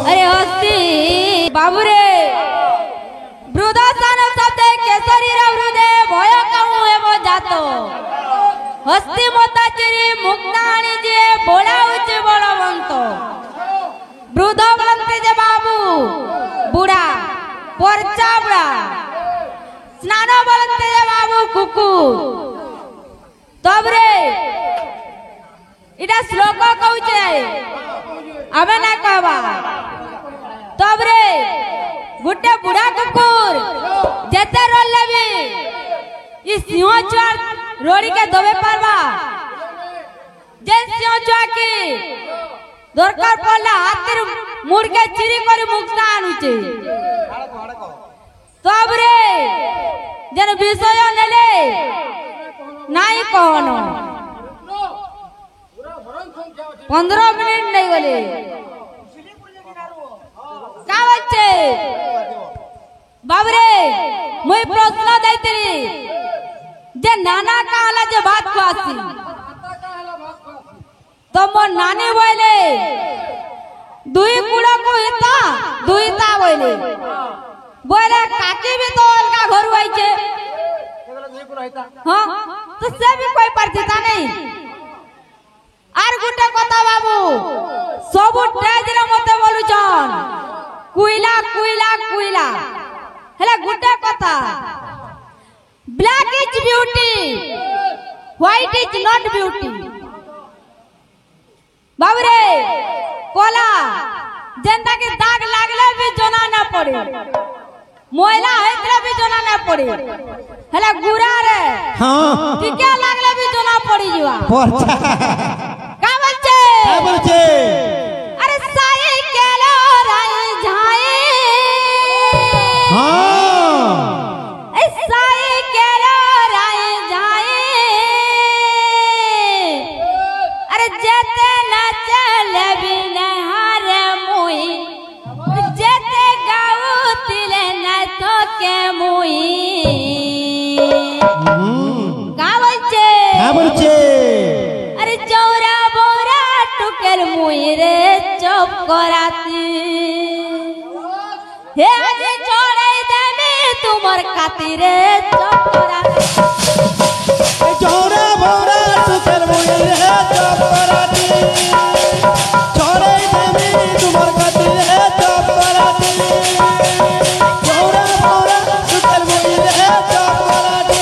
अरे हस्ती बाबू रे वृद्धासन शब्दे केसरी हृदय भय कहूँ एवं जातो हस्ती मता चिरी मुक्ताणी जे बोला उच्च बलवंत वृद्ध बोलते जे बाबू बुढ़ा परचा बुढ़ा स्नान बोलते जे बाबू कुकुर तब रे इटा श्लोक कहूचे आमे ना कहबा तब रे गुटे बुढ़ा कुकुर जेते रोल लेबी ई सिंह चुआ रोड़ी के दबे पारबा जे सिंह चुआ की दरकार पड़ला हाथेर मुड़ के चिरी करी मुक्ता आनुचे तब रे जन विषय नेले नाई कहनो 15 मिनिट नहीं गले का बच्चे बाबरे मुई प्रश्न दैतरी जे नाना कहला जे बात को आसी तो मो नानी बोले दुई कुड़ा को हिता दुई ता बोले बोले काकी भी तो अलगा घर आइचे हाँ तो से भी कोई परिचिता नहीं आर गुटे कथा बाबू सब टेज रे मते बोलुचन कुइला कुइला कुइला हेला गुटे कथा black is beauty white is not beauty बाबू रे कोला जेंदा के दाग लागले भी जोना ना पड़े मोइला हेतले भी जोना ना पड़े हेला गुरा रे हां टिके लागले भी जोना पड़ी जुआ का बोलचे अरे साई केलो राई झाए हां ए साई केलो राई झाए अरे जेते ना चले बिना हारे मुई जेते गाऊ तिले ना तो के मुई का बोलचे अरे चौरा बोरा टुकेर मुई रे चुप कराती हे आज छोड़े देमी तुमर खातिर चुप कराती चौरा बोरा टुकेर मुई रे चुप कराती छोड़े देमी तुमर खातिर चुप कराती चौरा बोरा टुकेर मुई रे चुप कराती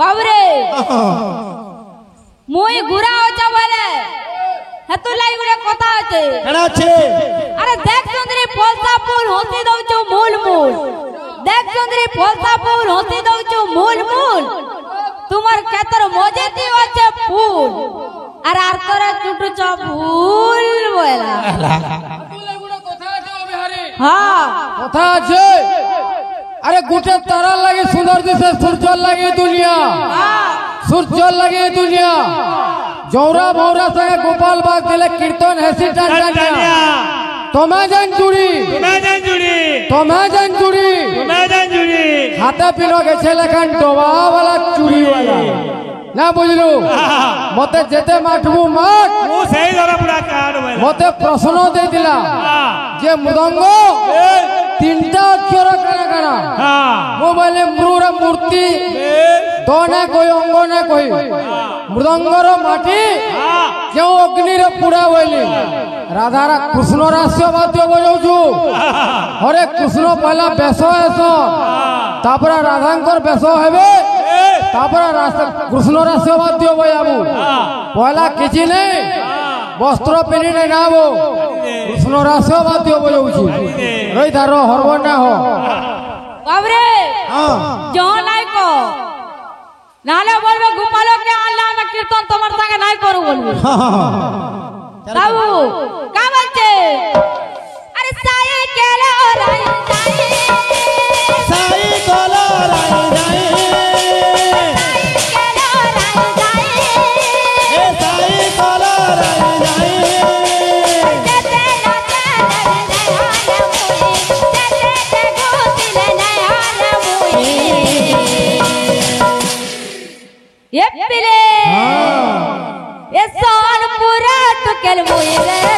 बाबरे मुई गुरा होचा बोले हेतु लाई गुरे कथा আছে কেন আছে अरे देख सुंदरी फलसा फूल होती दउचो मूल मूल देख सुंदरी फलसा फूल होती दउचो मूल मूल तुम्हार केतर मजेती होचे फूल আর আর তোরা চুটুচ ফুল বলা হ্যাঁ কথা আছে अरे गुटे तारा लगे सुंदर दिसे सूर्य लगे दुनिया सूर्य लगे दुनिया जौरा भौरा संगे गोपाल बाग दिले कीर्तन हेसी टानिया तुम्हें जन जुड़ी हाथे पिनो गेछे लेखान डोबा वाला चूड़ी वाला ना बुझलु मते जेते माठबू माठ मु सही धरा पुरा काट वाला मते प्रश्न दे दिला जे मृदंग तीनटा अक्षर काना काना हां मो बोले मृरा मूर्ति तो ना कोई अंग ना कोई मृदंगर माटी क्यों अग्नि रे पुड़ा बोली राधारा कृष्ण रास्य वाद्य बजाउछु हरे कृष्ण पहला बेस हेसो तापरा राधांकर बेस हेबे तापरा कृष्ण रास्य वाद्य बजाबू पहला किछि नहीं वस्त्र पिनी नहीं नाबो कृष्ण रास्य वाद्य बजाउछु रही धारो हरब ना हो बाबरे हां जो নাই को नाले बोलबे गोपाल के अल्लाह में कीर्तन তোমার संगे নাই करू बोलबे बाबू का बोलছে अरे साई केलो राई जाई साई कोला राई जाई केलो राई जाई ए साई कोला राई जाई जेते ना चले नहाने मुई जेते गोतिले नहाने मुई ये पिले মুই রে